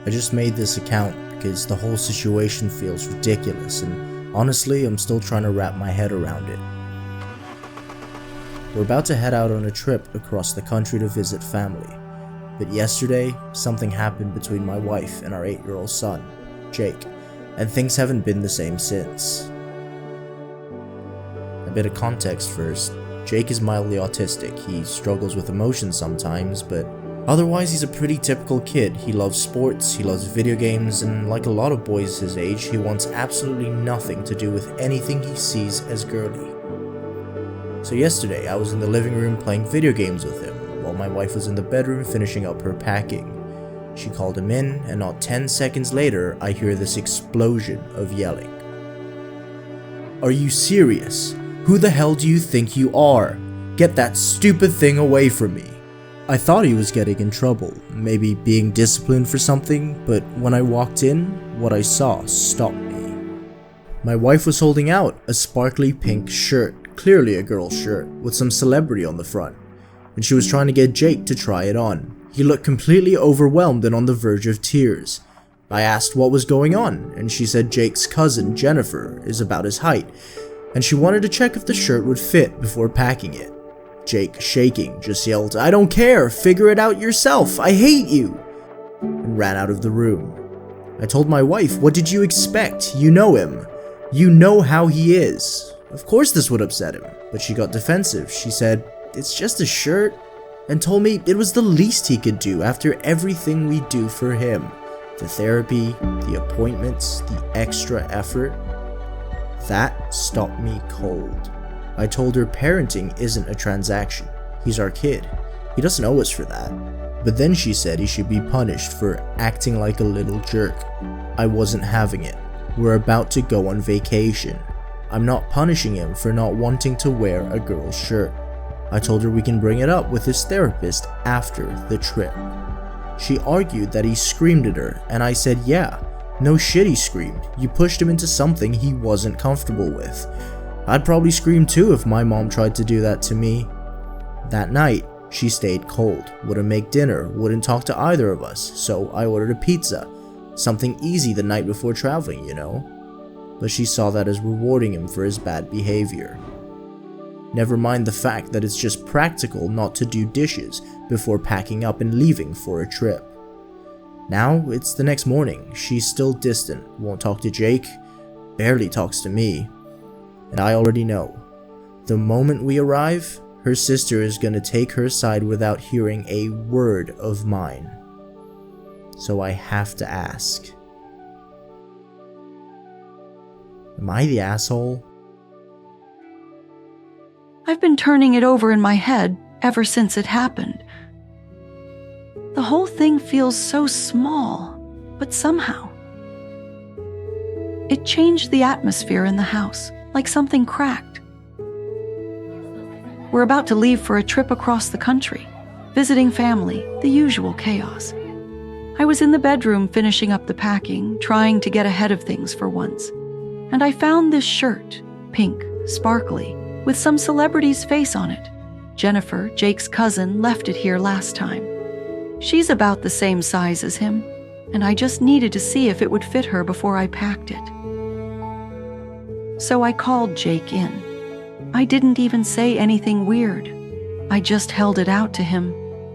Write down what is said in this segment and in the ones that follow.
I just made this account because the whole situation feels ridiculous, and honestly, I'm still trying to wrap my head around it. We're about to head out on a trip across the country to visit family, but yesterday, something happened between my wife and our 8-year-old son, Jake, and things haven't been the same since. A bit of context first. Jake is mildly autistic. He struggles with emotions sometimes, but otherwise he's a pretty typical kid. He loves sports, he loves video games, and like a lot of boys his age, he wants absolutely nothing to do with anything he sees as girly. So yesterday, I was in the living room playing video games with him, while my wife was in the bedroom finishing up her packing. She called him in, and not 10 seconds later, I hear this explosion of yelling. "Are you serious? Who the hell do you think you are? Get that stupid thing away from me." I thought he was getting in trouble, maybe being disciplined for something, but when I walked in, what I saw stopped me. My wife was holding out a sparkly pink shirt, clearly a girl's shirt, with some celebrity on the front, and she was trying to get Jake to try it on. He looked completely overwhelmed and on the verge of tears. I asked what was going on, and she said Jake's cousin, Jennifer, is about his height, and she wanted to check if the shirt would fit before packing it. Jake, shaking, just yelled, "I don't care, figure it out yourself, I hate you," and ran out of the room. I told my wife, "What did you expect? You know him. You know how he is. Of course this would upset him," but she got defensive. She said, "It's just a shirt," and told me it was the least he could do after everything we do for him. The therapy, the appointments, the extra effort. That stopped me cold. I told her parenting isn't a transaction. He's our kid. He doesn't owe us for that. But then she said he should be punished for acting like a little jerk. I wasn't having it. We're about to go on vacation. I'm not punishing him for not wanting to wear a girl's shirt. I told her we can bring it up with his therapist after the trip. She argued that he screamed at her, and I said, "Yeah, no shit he screamed. You pushed him into something he wasn't comfortable with. I'd probably scream too if my mom tried to do that to me." That night, she stayed cold, wouldn't make dinner, wouldn't talk to either of us, so I ordered a pizza. Something easy the night before traveling, you know. But she saw that as rewarding him for his bad behavior. Never mind the fact that it's just practical not to do dishes before packing up and leaving for a trip. Now, it's the next morning. She's still distant, won't talk to Jake, barely talks to me. And I already know. The moment we arrive, her sister is gonna take her side without hearing a word of mine. So I have to ask. Am I the asshole? I've been turning it over in my head ever since it happened. The whole thing feels so small, but somehow it changed the atmosphere in the house, like something cracked. We're about to leave for a trip across the country, visiting family, the usual chaos. I was in the bedroom finishing up the packing, trying to get ahead of things for once, and I found this shirt, pink, sparkly, with some celebrity's face on it. Jennifer, Jake's cousin, left it here last time. She's about the same size as him, and I just needed to see if it would fit her before I packed it. So I called Jake in. I didn't even say anything weird. I just held it out to him.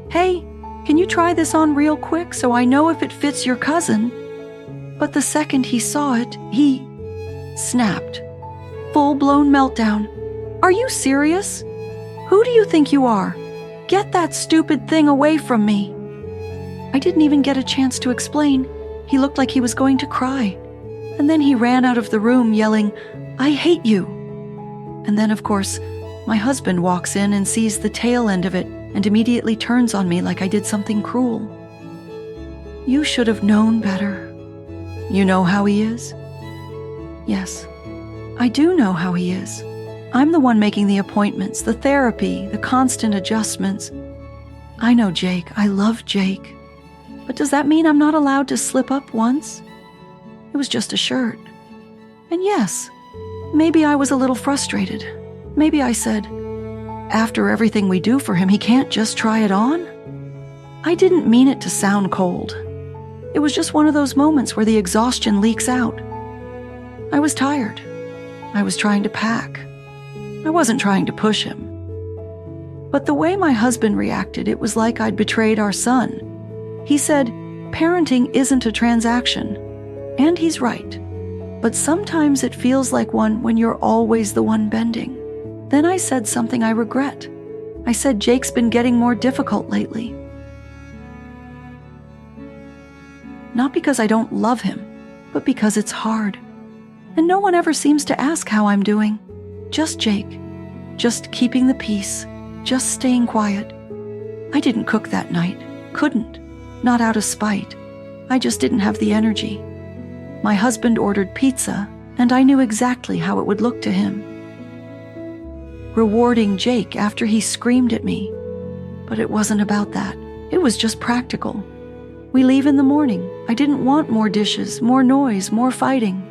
"Hey, can you try this on real quick so I know if it fits your cousin?" But the second he saw it, he snapped. Full-blown meltdown. "Are you serious? Who do you think you are? Get that stupid thing away from me." I didn't even get a chance to explain. He looked like he was going to cry. And then he ran out of the room yelling, "I hate you." And then, of course, my husband walks in and sees the tail end of it and immediately turns on me like I did something cruel. "You should have known better. You know how he is?" Yes, I do know how he is. I'm the one making the appointments, the therapy, the constant adjustments. I know Jake. I love Jake. But does that mean I'm not allowed to slip up once? It was just a shirt. And yes, maybe I was a little frustrated. Maybe I said, after everything we do for him, he can't just try it on? I didn't mean it to sound cold. It was just one of those moments where the exhaustion leaks out. I was tired. I was trying to pack. I wasn't trying to push him. But the way my husband reacted, it was like I'd betrayed our son. He said, "Parenting isn't a transaction." And he's right. But sometimes it feels like one when you're always the one bending. Then I said something I regret. I said Jake's been getting more difficult lately. Not because I don't love him, but because it's hard. And no one ever seems to ask how I'm doing. Just Jake. Just keeping the peace. Just staying quiet. I didn't cook that night. Couldn't. Not out of spite. I just didn't have the energy. My husband ordered pizza, and I knew exactly how it would look to him. Rewarding Jake after he screamed at me. But it wasn't about that. It was just practical. We leave in the morning. I didn't want more dishes, more noise, more fighting.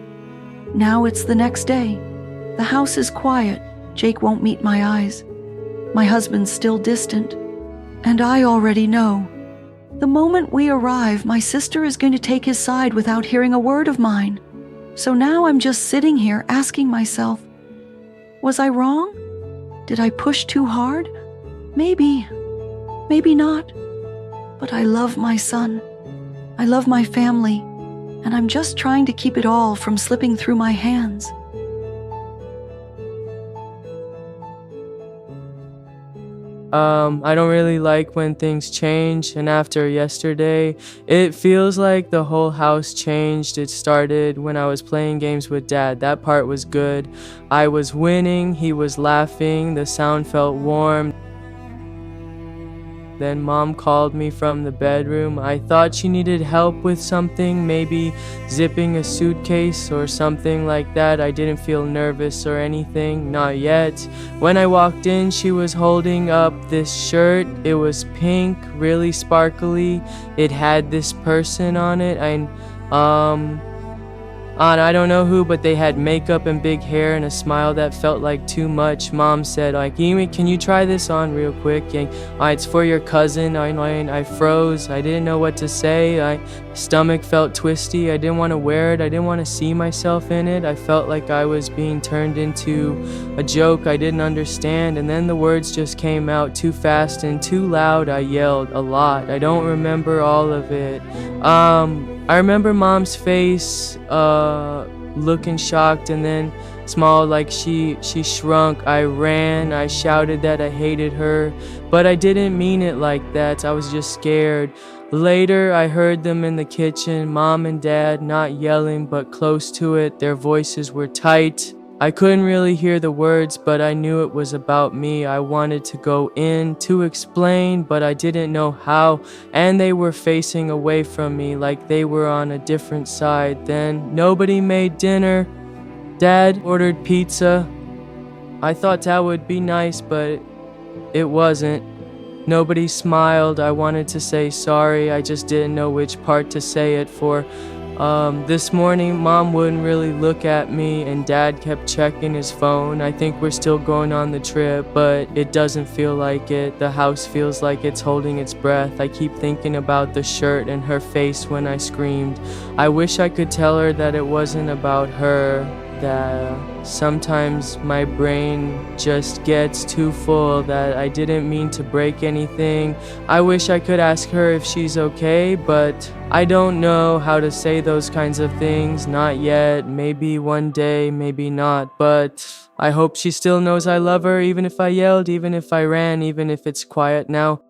Now it's the next day. The house is quiet. Jake won't meet my eyes. My husband's still distant. And I already know. The moment we arrive, my sister is going to take his side without hearing a word of mine. So now I'm just sitting here asking myself, was I wrong? Did I push too hard? Maybe. Maybe not. But I love my son. I love my family. And I'm just trying to keep it all from slipping through my hands. I don't really like when things change, and after yesterday, it feels like the whole house changed. It started when I was playing games with Dad. That part was good. I was winning, he was laughing, the sound felt warm. Then Mom called me from the bedroom. I thought she needed help with something, maybe zipping a suitcase or something like that. I didn't feel nervous or anything, not yet. When I walked in, she was holding up this shirt. It was pink, really sparkly. It had this person on it. I don't know who, but they had makeup and big hair and a smile that felt like too much. Mom said, can you try this on real quick? It's for your cousin. I froze. I didn't know what to say. My stomach felt twisty. I didn't want to wear it. I didn't want to see myself in it. I felt like I was being turned into a joke I didn't understand. And then the words just came out too fast and too loud. I yelled a lot. I don't remember all of it. I remember Mom's face, looking shocked and then small, like she shrunk. I ran, I shouted that I hated her, but I didn't mean it like that. I was just scared. Later, I heard them in the kitchen, Mom and Dad, not yelling, but close to it. Their voices were tight. I couldn't really hear the words, but I knew it was about me. I wanted to go in to explain, but I didn't know how, and they were facing away from me like they were on a different side. Then nobody made dinner. Dad ordered pizza. I thought that would be nice, but it wasn't. Nobody smiled. I wanted to say sorry. I just didn't know which part to say it for. This morning, Mom wouldn't really look at me, and Dad kept checking his phone. I think we're still going on the trip, but it doesn't feel like it. The house feels like it's holding its breath. I keep thinking about the shirt and her face when I screamed. I wish I could tell her that it wasn't about her, that sometimes my brain just gets too full, that I didn't mean to break anything. I wish I could ask her if she's okay, but I don't know how to say those kinds of things, not yet. Maybe one day, maybe not, but I hope she still knows I love her, even if I yelled, even if I ran, even if it's quiet now.